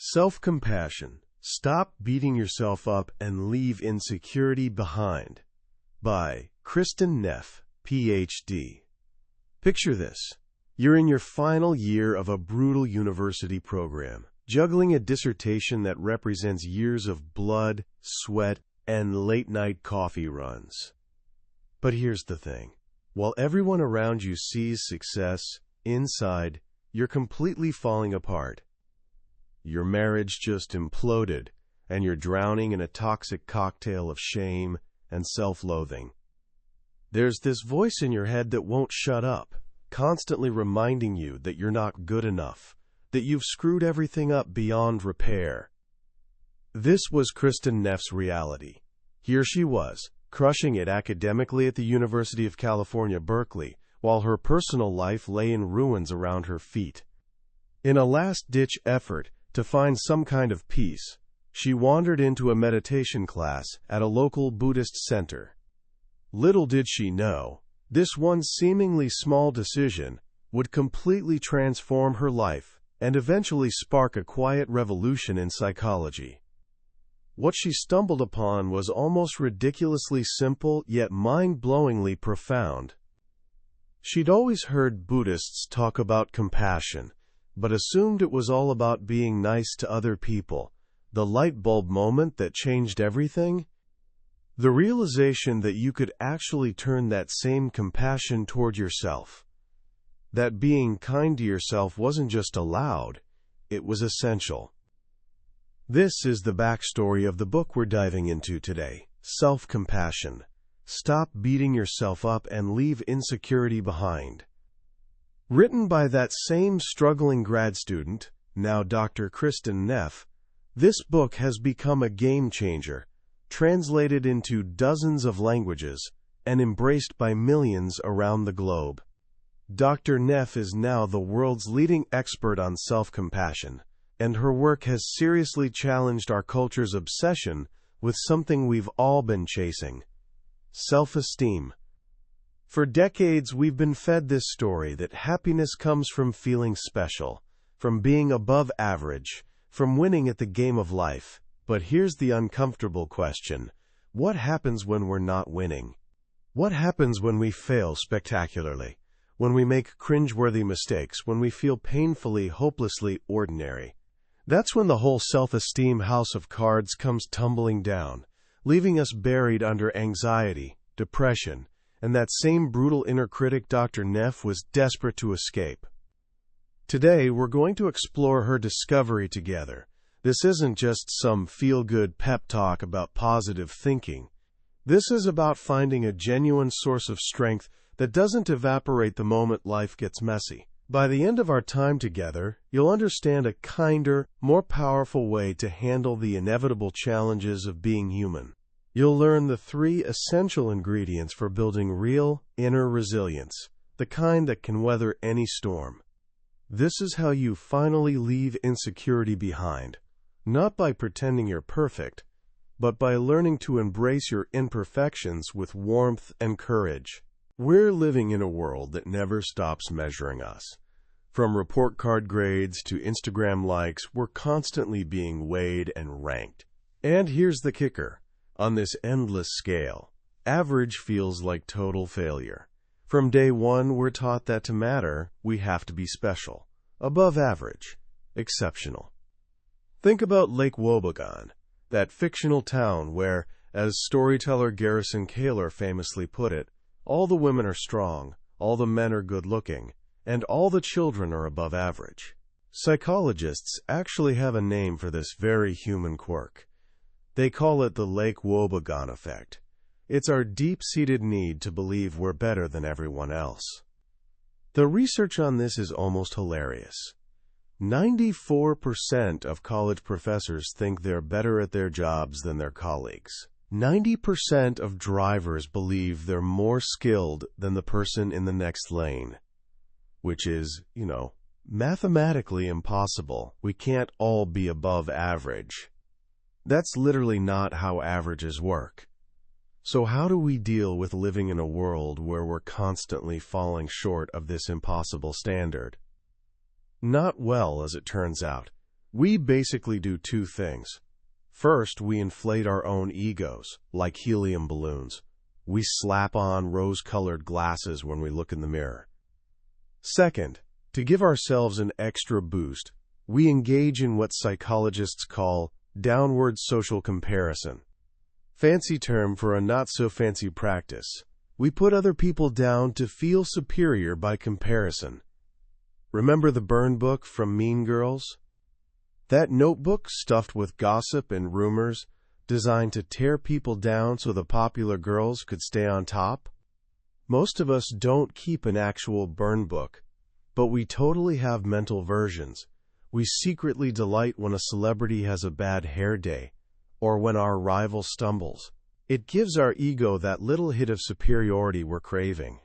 Self-compassion. Stop beating yourself up and leave insecurity behind. By Kristin Neff, Ph.D. Picture this. You're in your final year of a brutal university program, juggling a dissertation that represents years of blood, sweat, and late-night coffee runs. But here's the thing. While everyone around you sees success, inside, you're completely falling apart. Your marriage just imploded, and you're drowning in a toxic cocktail of shame and self-loathing. There's this voice in your head that won't shut up, constantly reminding you that you're not good enough, that you've screwed everything up beyond repair. This was Kristin Neff's reality. Here she was, crushing it academically at the University of California, Berkeley, while her personal life lay in ruins around her feet. In a last-ditch effort to find some kind of peace, she wandered into a meditation class at a local Buddhist center. Little did she know, this one seemingly small decision would completely transform her life and eventually spark a quiet revolution in psychology. What she stumbled upon was almost ridiculously simple yet mind-blowingly profound. She'd always heard Buddhists talk about compassion, but assumed it was all about being nice to other people. The light bulb moment that changed everything? The realization that you could actually turn that same compassion toward yourself. That being kind to yourself wasn't just allowed, it was essential. This is the backstory of the book we're diving into today, Self-Compassion. Stop beating yourself up and leave insecurity behind. Written by that same struggling grad student, now Dr. Kristin Neff, this book has become a game-changer, translated into dozens of languages, and embraced by millions around the globe. Dr. Neff is now the world's leading expert on self-compassion, and her work has seriously challenged our culture's obsession with something we've all been chasing: self-esteem. For decades, we've been fed this story that happiness comes from feeling special, from being above average, from winning at the game of life. But here's the uncomfortable question. What happens when we're not winning? What happens when we fail spectacularly? When we make cringeworthy mistakes? When we feel painfully, hopelessly ordinary? That's when the whole self-esteem house of cards comes tumbling down, leaving us buried under anxiety, depression, and that same brutal inner critic Dr. Neff was desperate to escape. Today, we're going to explore her discovery together. This isn't just some feel-good pep talk about positive thinking. This is about finding a genuine source of strength that doesn't evaporate the moment life gets messy. By the end of our time together, you'll understand a kinder, more powerful way to handle the inevitable challenges of being human. You'll learn the 3 essential ingredients for building real, inner resilience, the kind that can weather any storm. This is how you finally leave insecurity behind, not by pretending you're perfect, but by learning to embrace your imperfections with warmth and courage. We're living in a world that never stops measuring us. From report card grades to Instagram likes, we're constantly being weighed and ranked. And here's the kicker. On this endless scale, average feels like total failure. From day one, we're taught that to matter, we have to be special, above average, exceptional. Think about Lake Wobegon, that fictional town where, as storyteller Garrison Keillor famously put it, all the women are strong, all the men are good-looking, and all the children are above average. Psychologists actually have a name for this very human quirk. They call it the Lake Wobegon effect. It's our deep-seated need to believe we're better than everyone else. The research on this is almost hilarious. 94% of college professors think they're better at their jobs than their colleagues. 90% of drivers believe they're more skilled than the person in the next lane. Which is, mathematically impossible. We can't all be above average. That's literally not how averages work. So how do we deal with living in a world where we're constantly falling short of this impossible standard? Not well, as it turns out. We basically do two things. First, we inflate our own egos, like helium balloons. We slap on rose-colored glasses when we look in the mirror. Second, to give ourselves an extra boost, we engage in what psychologists call downward social comparison. Fancy term for a not-so-fancy practice. We put other people down to feel superior by comparison. Remember the burn book from Mean Girls? That notebook stuffed with gossip and rumors, designed to tear people down so the popular girls could stay on top? Most of us don't keep an actual burn book, but we totally have mental versions. We secretly delight when a celebrity has a bad hair day, or when our rival stumbles. It gives our ego that little hit of superiority we're craving.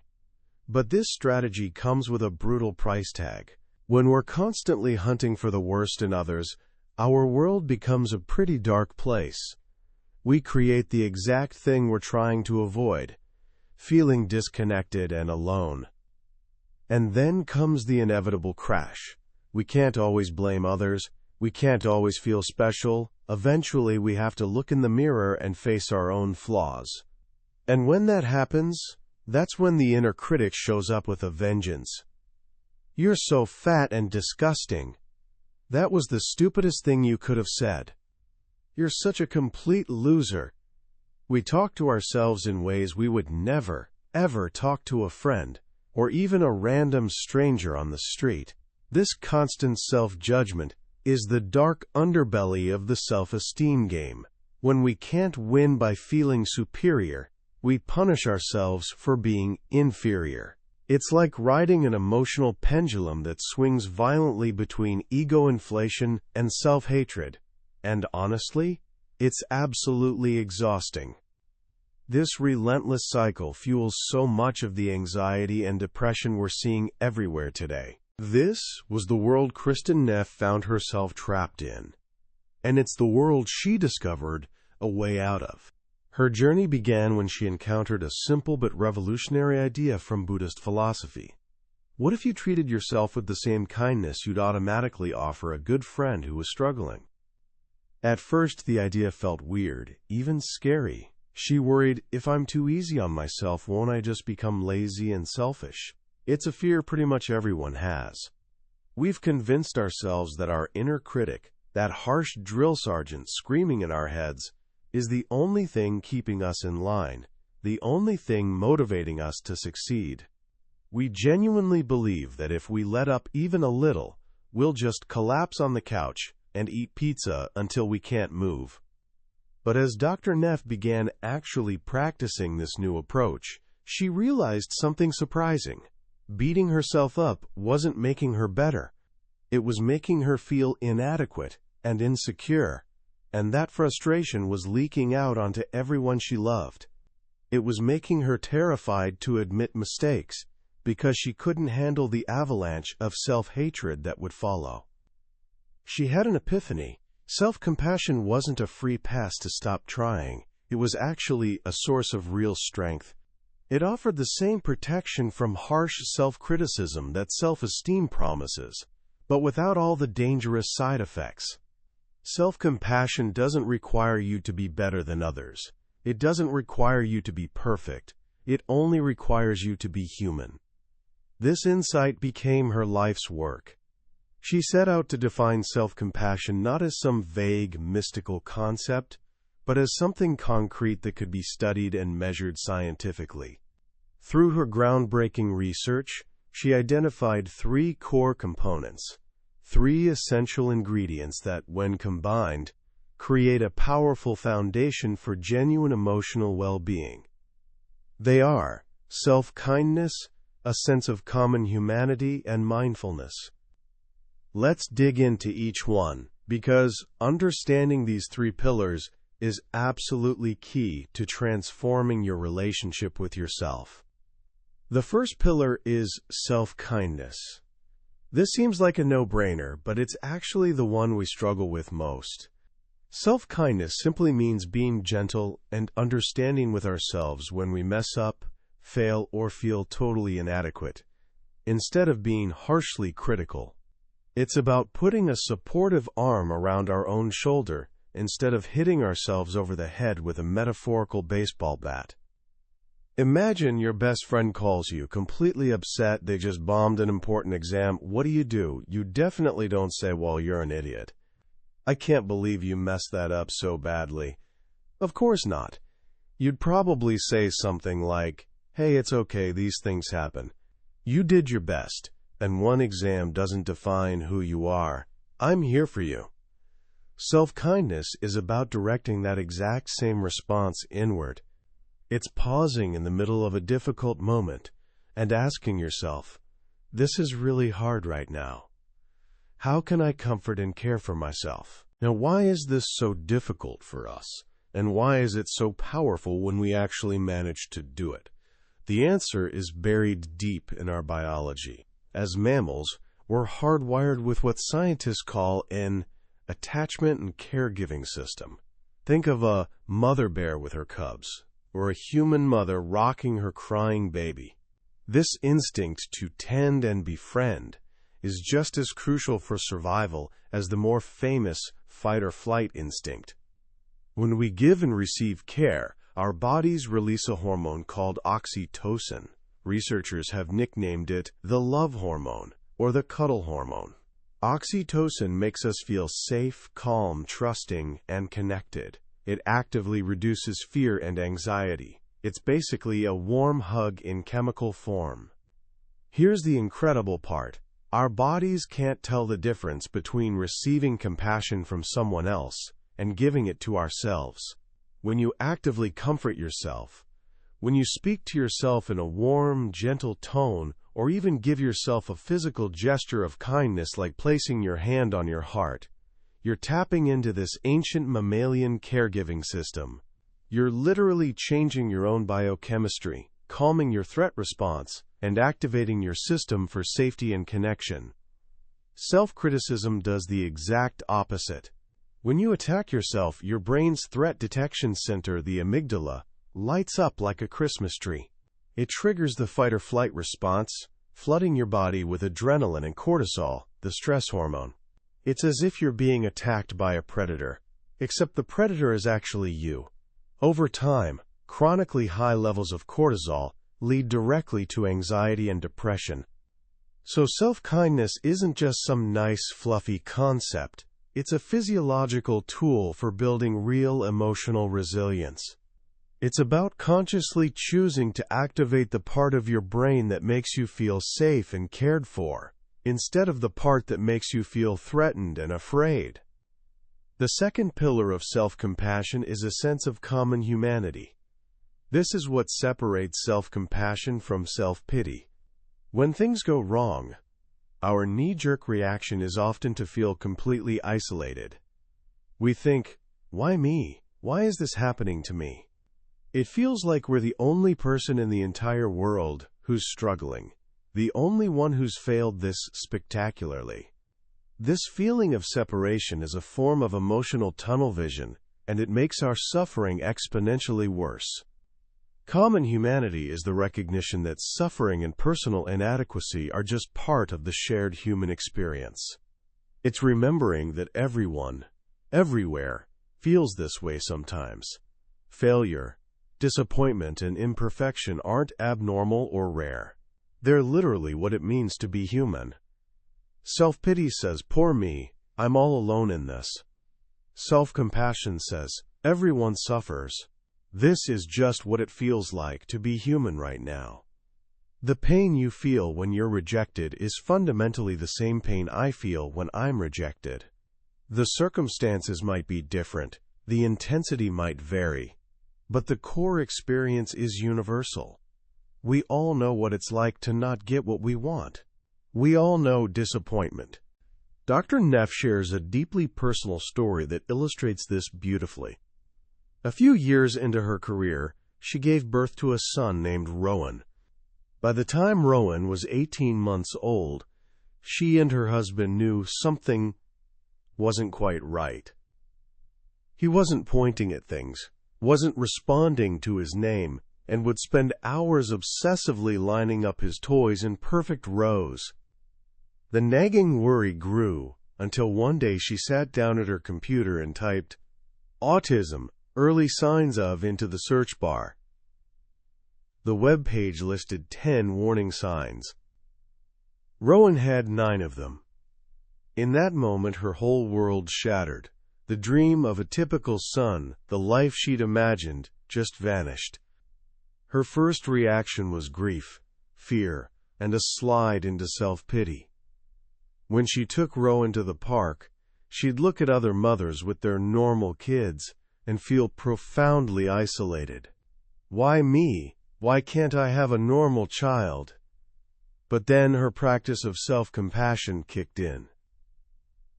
But this strategy comes with a brutal price tag. When we're constantly hunting for the worst in others, our world becomes a pretty dark place. We create the exact thing we're trying to avoid, feeling disconnected and alone. And then comes the inevitable crash. We can't always blame others. We can't always feel special. Eventually, we have to look in the mirror and face our own flaws. And when that happens, that's when the inner critic shows up with a vengeance. You're so fat and disgusting. That was the stupidest thing you could have said. You're such a complete loser. We talk to ourselves in ways we would never, ever talk to a friend, or even a random stranger on the street. This constant self-judgment is the dark underbelly of the self-esteem game. When we can't win by feeling superior, we punish ourselves for being inferior. It's like riding an emotional pendulum that swings violently between ego inflation and self-hatred. And honestly, it's absolutely exhausting. This relentless cycle fuels so much of the anxiety and depression we're seeing everywhere today. This was the world Kristin Neff found herself trapped in. And it's the world she discovered a way out of. Her journey began when she encountered a simple but revolutionary idea from Buddhist philosophy. What if you treated yourself with the same kindness you'd automatically offer a good friend who was struggling? At first, the idea felt weird, even scary. She worried, if I'm too easy on myself, won't I just become lazy and selfish? It's a fear pretty much everyone has. We've convinced ourselves that our inner critic, that harsh drill sergeant screaming in our heads, is the only thing keeping us in line, the only thing motivating us to succeed. We genuinely believe that if we let up even a little, we'll just collapse on the couch and eat pizza until we can't move. But as Dr. Neff began actually practicing this new approach, she realized something surprising. Beating herself up wasn't making her better. It was making her feel inadequate and insecure. And that frustration was leaking out onto everyone she loved. It was making her terrified to admit mistakes, because she couldn't handle the avalanche of self-hatred that would follow. She had an epiphany. Self-compassion wasn't a free pass to stop trying. It was actually a source of real strength. It offered the same protection from harsh self-criticism that self-esteem promises, but without all the dangerous side effects. Self-compassion doesn't require you to be better than others. It doesn't require you to be perfect. It only requires you to be human. This insight became her life's work. She set out to define self-compassion not as some vague, mystical concept, but as something concrete that could be studied and measured scientifically. Through her groundbreaking research, she identified 3 core components. 3 essential ingredients that, when combined, create a powerful foundation for genuine emotional well-being. They are self-kindness, a sense of common humanity, and mindfulness. Let's dig into each one, because understanding these 3 pillars is absolutely key to transforming your relationship with yourself. The first pillar is self-kindness. This seems like a no-brainer, but it's actually the one we struggle with most. Self-kindness simply means being gentle and understanding with ourselves when we mess up, fail, or feel totally inadequate, instead of being harshly critical. It's about putting a supportive arm around our own shoulder instead of hitting ourselves over the head with a metaphorical baseball bat. Imagine your best friend calls you, completely upset, they just bombed an important exam. What do? You definitely don't say, "Well, you're an idiot. I can't believe you messed that up so badly." Of course not. You'd probably say something like, "Hey, it's okay, these things happen. You did your best, and one exam doesn't define who you are. I'm here for you." Self-kindness is about directing that exact same response inward. It's pausing in the middle of a difficult moment and asking yourself, "This is really hard right now. How can I comfort and care for myself?" Now, why is this so difficult for us? And why is it so powerful when we actually manage to do it? The answer is buried deep in our biology. As mammals, we're hardwired with what scientists call an attachment and caregiving system. Think of a mother bear with her cubs, or a human mother rocking her crying baby. This instinct to tend and befriend is just as crucial for survival as the more famous fight-or-flight instinct. When we give and receive care, our bodies release a hormone called oxytocin. Researchers have nicknamed it the love hormone or the cuddle hormone. Oxytocin makes us feel safe, calm, trusting, and connected. It actively reduces fear and anxiety. It's basically a warm hug in chemical form. Here's the incredible part. Our bodies can't tell the difference between receiving compassion from someone else and giving it to ourselves. When you actively comfort yourself, when you speak to yourself in a warm, gentle tone, or even give yourself a physical gesture of kindness like placing your hand on your heart, you're tapping into this ancient mammalian caregiving system. You're literally changing your own biochemistry, calming your threat response, and activating your system for safety and connection. Self-criticism does the exact opposite. When you attack yourself, your brain's threat detection center, the amygdala, lights up like a Christmas tree. It triggers the fight-or-flight response, flooding your body with adrenaline and cortisol, the stress hormone. It's as if you're being attacked by a predator, except the predator is actually you. Over time, chronically high levels of cortisol lead directly to anxiety and depression. So self-kindness isn't just some nice, fluffy concept. It's a physiological tool for building real emotional resilience. It's about consciously choosing to activate the part of your brain that makes you feel safe and cared for, instead of the part that makes you feel threatened and afraid. The second pillar of self-compassion is a sense of common humanity. This is what separates self-compassion from self-pity. When things go wrong, our knee-jerk reaction is often to feel completely isolated. We think, "Why me? Why is this happening to me?" It feels like we're the only person in the entire world who's struggling, the only one who's failed this spectacularly. This feeling of separation is a form of emotional tunnel vision, and it makes our suffering exponentially worse. Common humanity is the recognition that suffering and personal inadequacy are just part of the shared human experience. It's remembering that everyone, everywhere, feels this way sometimes. Failure, disappointment, and imperfection aren't abnormal or rare. They're literally what it means to be human. Self-pity says, "Poor me, I'm all alone in this." Self-compassion says, "Everyone suffers. This is just what it feels like to be human right now." The pain you feel when you're rejected is fundamentally the same pain I feel when I'm rejected. The circumstances might be different, the intensity might vary, but the core experience is universal. We all know what it's like to not get what we want. We all know disappointment. Dr. Neff shares a deeply personal story that illustrates this beautifully. A few years into her career, she gave birth to a son named Rowan. By the time Rowan was 18 months old, she and her husband knew something wasn't quite right. He wasn't pointing at things, wasn't responding to his name, and would spend hours obsessively lining up his toys in perfect rows. The nagging worry grew until one day she sat down at her computer and typed, "Autism, early signs of" into the search bar. The web page listed 10 warning signs. Rowan had 9 of them. In that moment, her whole world shattered. The dream of a typical son, the life she'd imagined, just vanished. Her first reaction was grief, fear, and a slide into self-pity. When she took Rowan to the park, she'd look at other mothers with their normal kids and feel profoundly isolated. Why me? Why can't I have a normal child? But then her practice of self-compassion kicked in.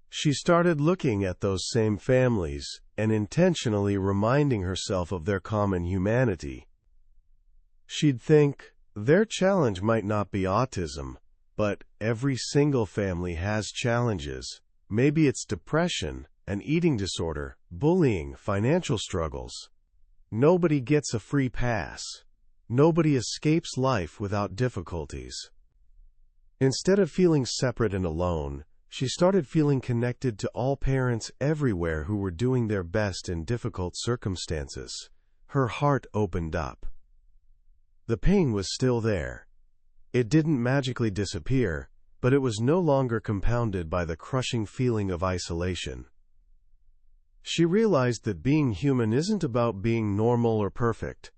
She started looking at those same families and intentionally reminding herself of their common humanity. She'd think, their challenge might not be autism, but every single family has challenges. Maybe it's depression, an eating disorder, bullying, financial struggles. Nobody gets a free pass. Nobody escapes life without difficulties. Instead of feeling separate and alone, she started feeling connected to all parents everywhere who were doing their best in difficult circumstances. Her heart opened up. The pain was still there. It didn't magically disappear, but it was no longer compounded by the crushing feeling of isolation. She realized that being human isn't about being normal or perfect.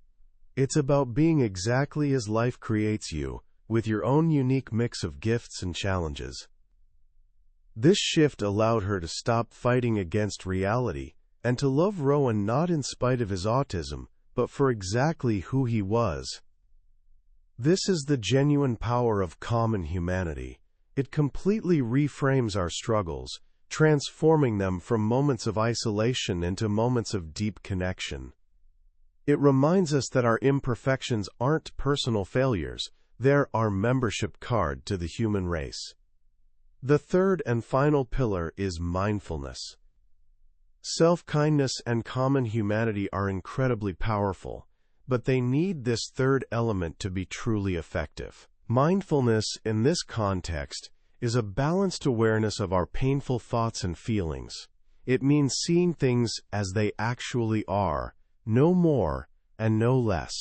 It's about being exactly as life creates you, with your own unique mix of gifts and challenges. This shift allowed her to stop fighting against reality and to love Rowan not in spite of his autism, but for exactly who he was. This is the genuine power of common humanity. It completely reframes our struggles, transforming them from moments of isolation into moments of deep connection. It reminds us that our imperfections aren't personal failures, they're our membership card to the human race. The third and final pillar is mindfulness. Self-kindness and common humanity are incredibly powerful, but they need this third element to be truly effective. Mindfulness, in this context, is a balanced awareness of our painful thoughts and feelings. It means seeing things as they actually are, no more and no less.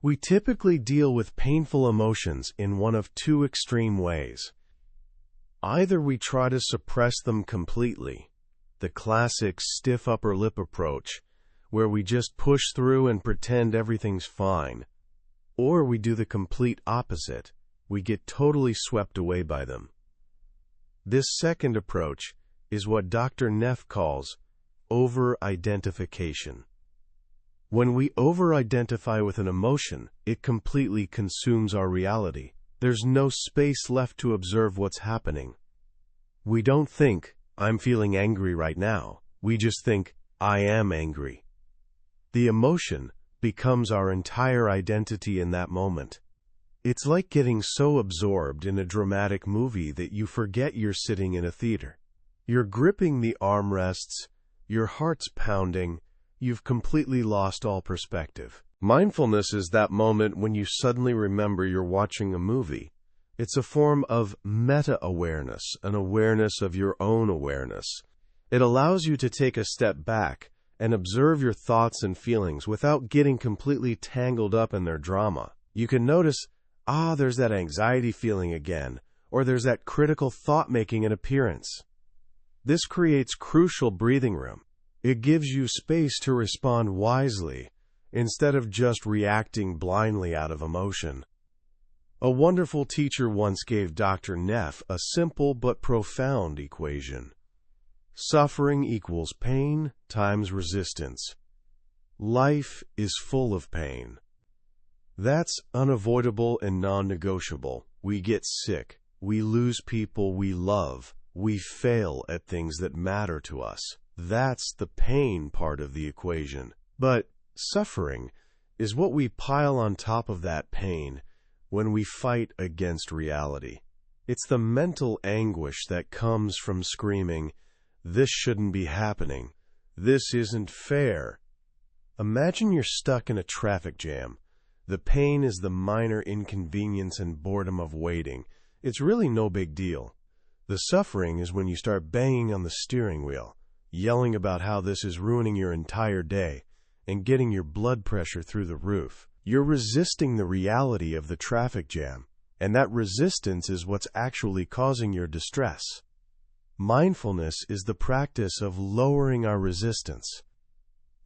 We typically deal with painful emotions in one of two extreme ways. Either we try to suppress them completely, the classic stiff upper lip approach, where we just push through and pretend everything's fine, or we do the complete opposite, we get totally swept away by them. This second approach is what Dr. Neff calls over-identification. When we over-identify with an emotion, it completely consumes our reality. There's no space left to observe what's happening. We don't think, "I'm feeling angry right now." We just think, "I am angry." The emotion becomes our entire identity in that moment. It's like getting so absorbed in a dramatic movie that you forget you're sitting in a theater. You're gripping the armrests, your heart's pounding, you've completely lost all perspective. Mindfulness is that moment when you suddenly remember you're watching a movie. It's a form of meta-awareness, an awareness of your own awareness. It allows you to take a step back and observe your thoughts and feelings without getting completely tangled up in their drama. You can notice, there's that anxiety feeling again, or there's that critical thought making an appearance. This creates crucial breathing room. It gives you space to respond wisely, instead of just reacting blindly out of emotion. A wonderful teacher once gave Dr. Neff a simple but profound equation. Suffering equals pain times resistance. Life is full of pain. That's unavoidable and non-negotiable. We get sick. We lose people we love. We fail at things that matter to us. That's the pain part of the equation. But suffering is what we pile on top of that pain when we fight against reality. It's the mental anguish that comes from screaming, "This shouldn't be happening. This isn't fair." Imagine you're stuck in a traffic jam. The pain is the minor inconvenience and boredom of waiting. It's really no big deal. The suffering is when you start banging on the steering wheel, yelling about how this is ruining your entire day, and getting your blood pressure through the roof. You're resisting the reality of the traffic jam, and that resistance is what's actually causing your distress. Mindfulness is the practice of lowering our resistance.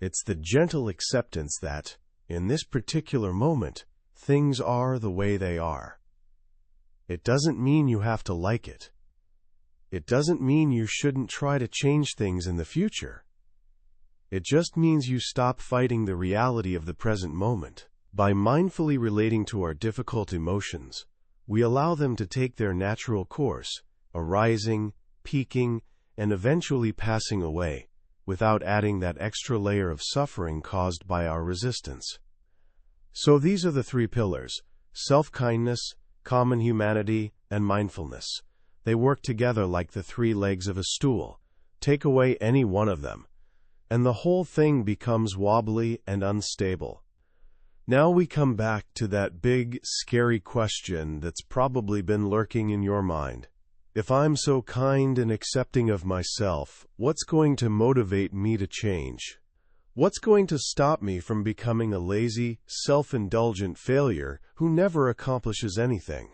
It's the gentle acceptance that, in this particular moment, things are the way they are. It doesn't mean you have to like it. It doesn't mean you shouldn't try to change things in the future. It just means you stop fighting the reality of the present moment. By mindfully relating to our difficult emotions, we allow them to take their natural course, arising, peaking, and eventually passing away, without adding that extra layer of suffering caused by our resistance. So these are the three pillars: self-kindness, common humanity, and mindfulness. They work together like the three legs of a stool. Take away any one of them, and the whole thing becomes wobbly and unstable. Now we come back to that big, scary question that's probably been lurking in your mind. If I'm so kind and accepting of myself, what's going to motivate me to change? What's going to stop me from becoming a lazy, self-indulgent failure who never accomplishes anything?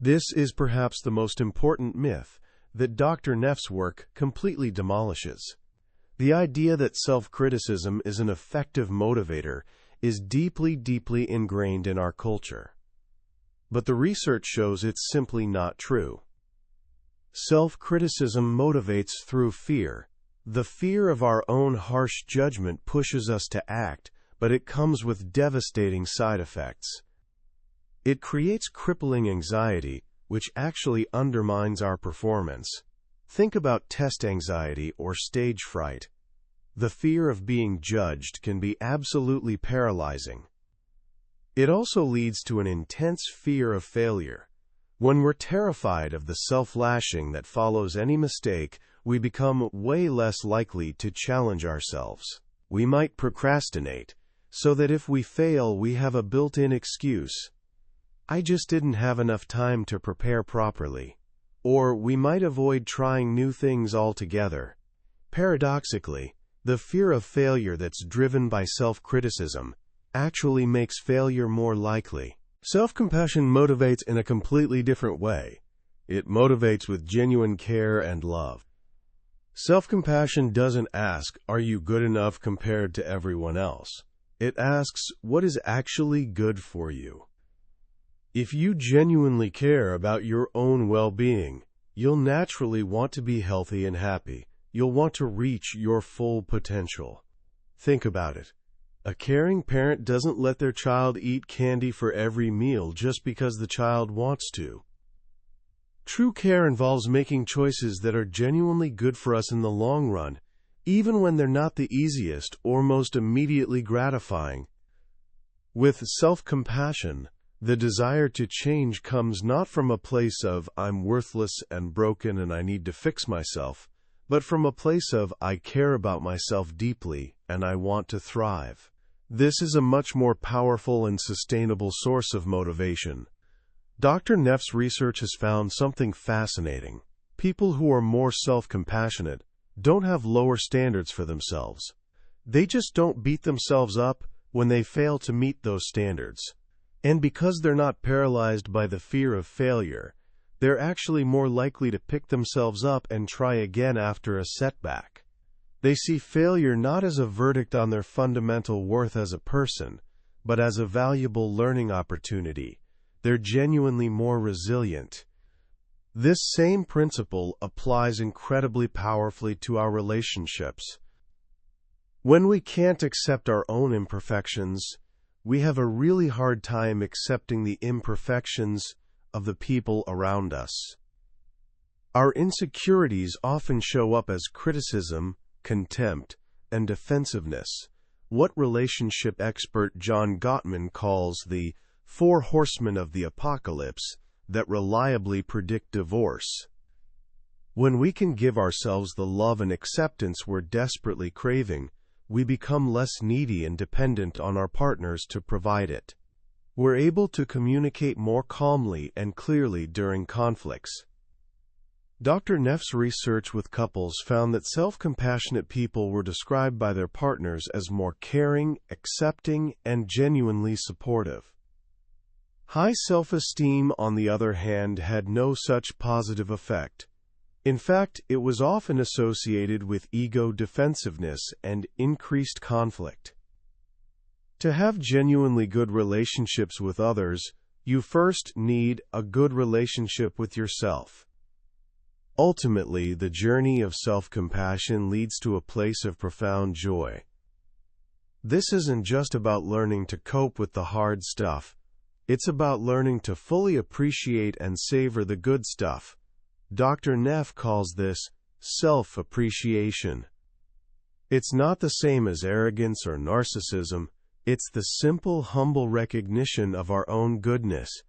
This is perhaps the most important myth that Dr. Neff's work completely demolishes. The idea that self-criticism is an effective motivator is deeply, deeply ingrained in our culture. But the research shows it's simply not true. Self-criticism motivates through fear. The fear of our own harsh judgment pushes us to act, but it comes with devastating side effects. It creates crippling anxiety, which actually undermines our performance. Think about test anxiety or stage fright. The fear of being judged can be absolutely paralyzing. It also leads to an intense fear of failure. When we're terrified of the self-lashing that follows any mistake, we become way less likely to challenge ourselves. We might procrastinate, so that if we fail, we have a built-in excuse. I just didn't have enough time to prepare properly. Or we might avoid trying new things altogether. Paradoxically, the fear of failure that's driven by self-criticism actually makes failure more likely. Self-compassion motivates in a completely different way. It motivates with genuine care and love. Self-compassion doesn't ask, "Are you good enough compared to everyone else?" It asks, "What is actually good for you?" If you genuinely care about your own well-being, you'll naturally want to be healthy and happy. You'll want to reach your full potential. Think about it. A caring parent doesn't let their child eat candy for every meal just because the child wants to. True care involves making choices that are genuinely good for us in the long run, even when they're not the easiest or most immediately gratifying. With self-compassion, the desire to change comes not from a place of "I'm worthless and broken and I need to fix myself," but from a place of "I care about myself deeply and I want to thrive." This is a much more powerful and sustainable source of motivation. Dr. Neff's research has found something fascinating. People who are more self-compassionate don't have lower standards for themselves. They just don't beat themselves up when they fail to meet those standards. And because they're not paralyzed by the fear of failure, they're actually more likely to pick themselves up and try again after a setback. They see failure not as a verdict on their fundamental worth as a person, but as a valuable learning opportunity. They're genuinely more resilient. This same principle applies incredibly powerfully to our relationships. When we can't accept our own imperfections, we have a really hard time accepting the imperfections of the people around us. Our insecurities often show up as criticism, contempt, and defensiveness, what relationship expert John Gottman calls the 4 horsemen of the apocalypse that reliably predict divorce. When we can give ourselves the love and acceptance we're desperately craving, we become less needy and dependent on our partners to provide it. We're able to communicate more calmly and clearly during conflicts. Dr. Neff's research with couples found that self-compassionate people were described by their partners as more caring, accepting, and genuinely supportive. High self-esteem, on the other hand, had no such positive effect. In fact, it was often associated with ego defensiveness and increased conflict. To have genuinely good relationships with others, you first need a good relationship with yourself. Ultimately, the journey of self-compassion leads to a place of profound joy. This isn't just about learning to cope with the hard stuff. It's about learning to fully appreciate and savor the good stuff. Dr. Neff calls this self-appreciation. It's not the same as arrogance or narcissism. It's the simple, humble recognition of our own goodness.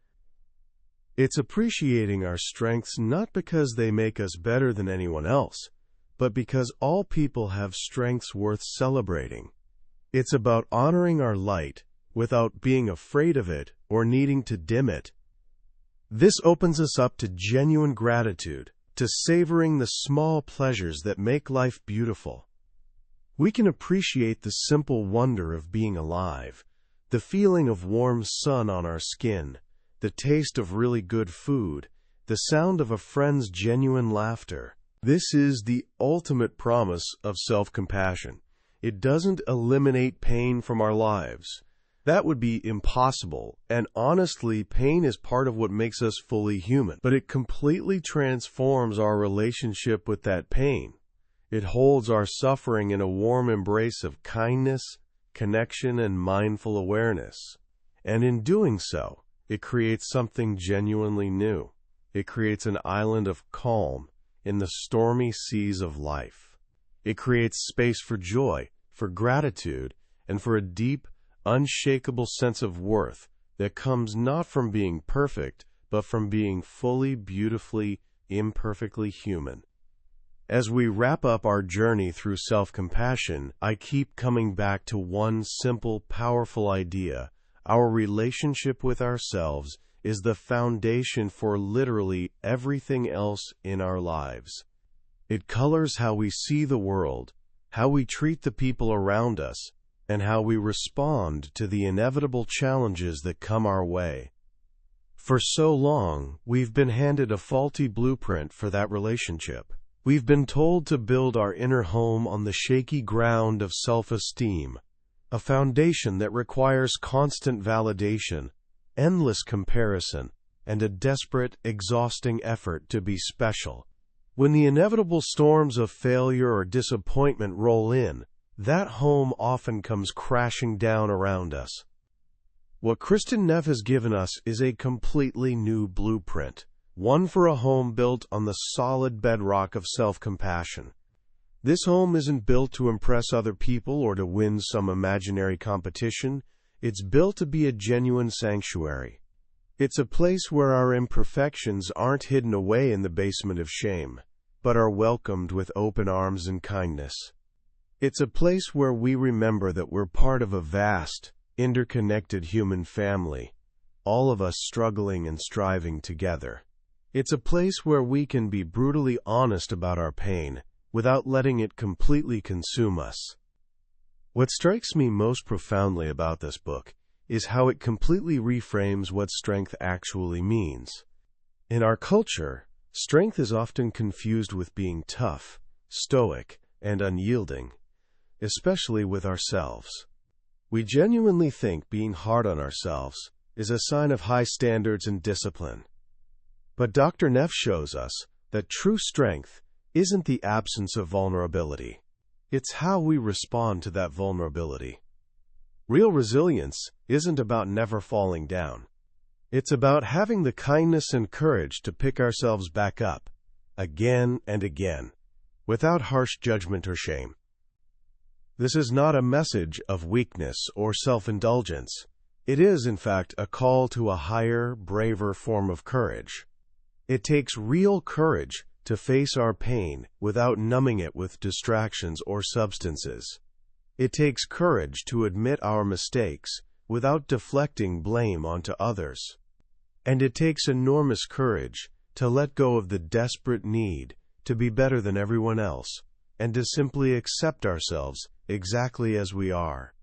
It's appreciating our strengths not because they make us better than anyone else, but because all people have strengths worth celebrating. It's about honoring our light without being afraid of it or needing to dim it. This opens us up to genuine gratitude, to savoring the small pleasures that make life beautiful. We can appreciate the simple wonder of being alive, the feeling of warm sun on our skin, the taste of really good food, the sound of a friend's genuine laughter. This is the ultimate promise of self-compassion. It doesn't eliminate pain from our lives. That would be impossible, and honestly, pain is part of what makes us fully human. But it completely transforms our relationship with that pain. It holds our suffering in a warm embrace of kindness, connection, and mindful awareness. And in doing so, it creates something genuinely new. It creates an island of calm in the stormy seas of life. It creates space for joy, for gratitude, and for a deep, unshakable sense of worth that comes not from being perfect, but from being fully, beautifully, imperfectly human. As we wrap up our journey through self-compassion, I keep coming back to one simple, powerful idea. Our relationship with ourselves is the foundation for literally everything else in our lives. It colors how we see the world, how we treat the people around us, and how we respond to the inevitable challenges that come our way. For so long, we've been handed a faulty blueprint for that relationship. We've been told to build our inner home on the shaky ground of self-esteem, a foundation that requires constant validation, endless comparison, and a desperate, exhausting effort to be special. When the inevitable storms of failure or disappointment roll in, that home often comes crashing down around us. What Kristin Neff has given us is a completely new blueprint, one for a home built on the solid bedrock of self-compassion. This home isn't built to impress other people or to win some imaginary competition. It's built to be a genuine sanctuary. It's a place where our imperfections aren't hidden away in the basement of shame, but are welcomed with open arms and kindness. It's a place where we remember that we're part of a vast, interconnected human family, all of us struggling and striving together. It's a place where we can be brutally honest about our pain, without letting it completely consume us. What strikes me most profoundly about this book is how it completely reframes what strength actually means. In our culture, strength is often confused with being tough, stoic, and unyielding, especially with ourselves. We genuinely think being hard on ourselves is a sign of high standards and discipline. But Dr. Neff shows us that true strength isn't the absence of vulnerability. It's how we respond to that vulnerability. Real resilience isn't about never falling down. It's about having the kindness and courage to pick ourselves back up, again and again, without harsh judgment or shame. This is not a message of weakness or self-indulgence. It is, in fact, a call to a higher, braver form of courage. It takes real courage to face our pain without numbing it with distractions or substances. It takes courage to admit our mistakes without deflecting blame onto others. And it takes enormous courage to let go of the desperate need to be better than everyone else, and to simply accept ourselves exactly as we are.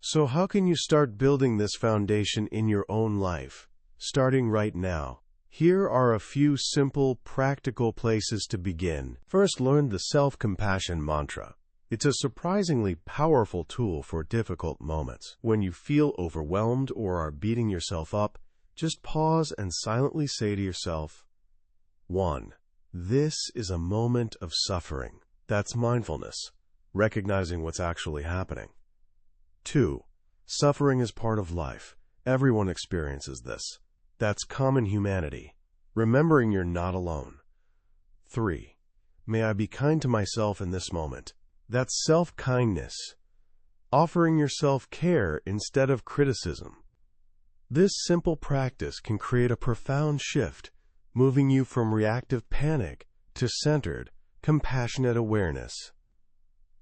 So how can you start building this foundation in your own life, starting right now? Here are a few simple, practical places to begin. First, learn the self-compassion mantra. It's a surprisingly powerful tool for difficult moments. When you feel overwhelmed or are beating yourself up, just pause and silently say to yourself, 1. This is a moment of suffering. That's mindfulness, recognizing what's actually happening. 2. Suffering is part of life. Everyone experiences this. That's common humanity, remembering you're not alone. 3. May I be kind to myself in this moment. That's self-kindness, offering yourself care instead of criticism. This simple practice can create a profound shift, moving you from reactive panic to centered, compassionate awareness.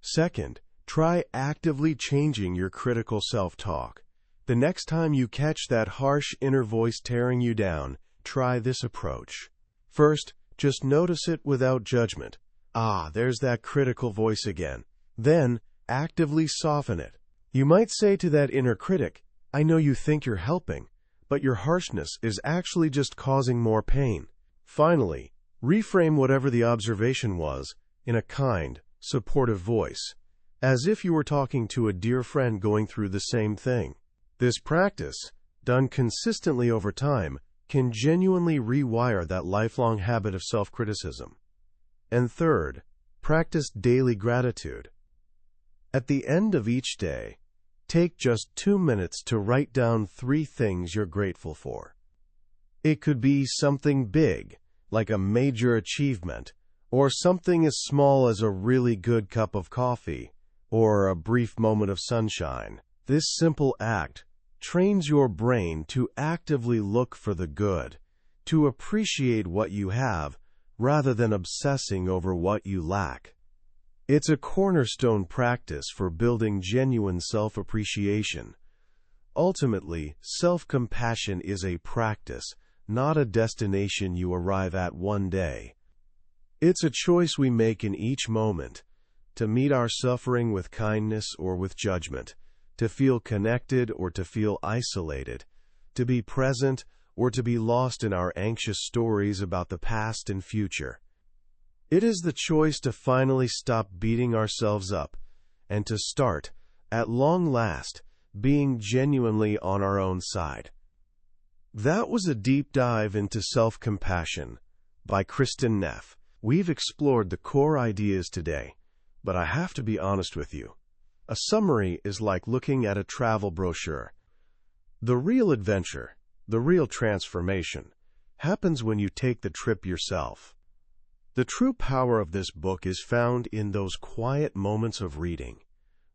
Second, try actively changing your critical self-talk. The next time you catch that harsh inner voice tearing you down, try this approach. First, just notice it without judgment. There's that critical voice again. Then, actively soften it. You might say to that inner critic, I know you think you're helping, but your harshness is actually just causing more pain. Finally, reframe whatever the observation was in a kind, supportive voice, as if you were talking to a dear friend going through the same thing. This practice, done consistently over time, can genuinely rewire that lifelong habit of self-criticism. And third, practice daily gratitude. At the end of each day, take just 2 minutes to write down 3 things you're grateful for. It could be something big, like a major achievement, or something as small as a really good cup of coffee, or a brief moment of sunshine. This simple act trains your brain to actively look for the good, to appreciate what you have, rather than obsessing over what you lack. It's a cornerstone practice for building genuine self-appreciation. Ultimately, self-compassion is a practice, not a destination you arrive at one day. It's a choice we make in each moment, to meet our suffering with kindness or with judgment, to feel connected or to feel isolated, to be present or to be lost in our anxious stories about the past and future. It is the choice to finally stop beating ourselves up and to start, at long last, being genuinely on our own side. That was a deep dive into self-compassion by Kristin Neff. We've explored the core ideas today, but I have to be honest with you. A summary is like looking at a travel brochure. The real adventure, the real transformation, happens when you take the trip yourself. The true power of this book is found in those quiet moments of reading,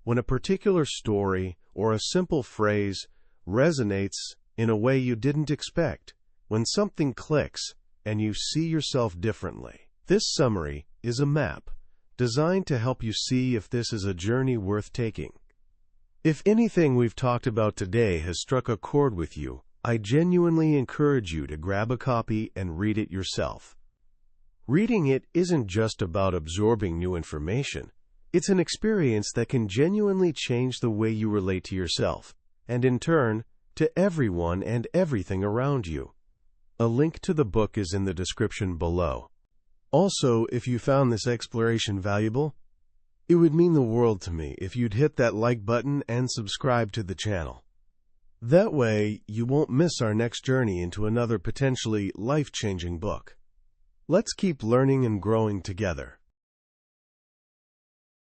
when a particular story or a simple phrase resonates in a way you didn't expect, when something clicks and you see yourself differently. This summary is a map designed to help you see if this is a journey worth taking. If anything we've talked about today has struck a chord with you, I genuinely encourage you to grab a copy and read it yourself. Reading it isn't just about absorbing new information. It's an experience that can genuinely change the way you relate to yourself, and in turn, to everyone and everything around you. A link to the book is in the description below. Also, if you found this exploration valuable, it would mean the world to me if you'd hit that like button and subscribe to the channel. That way, you won't miss our next journey into another potentially life-changing book. Let's keep learning and growing together.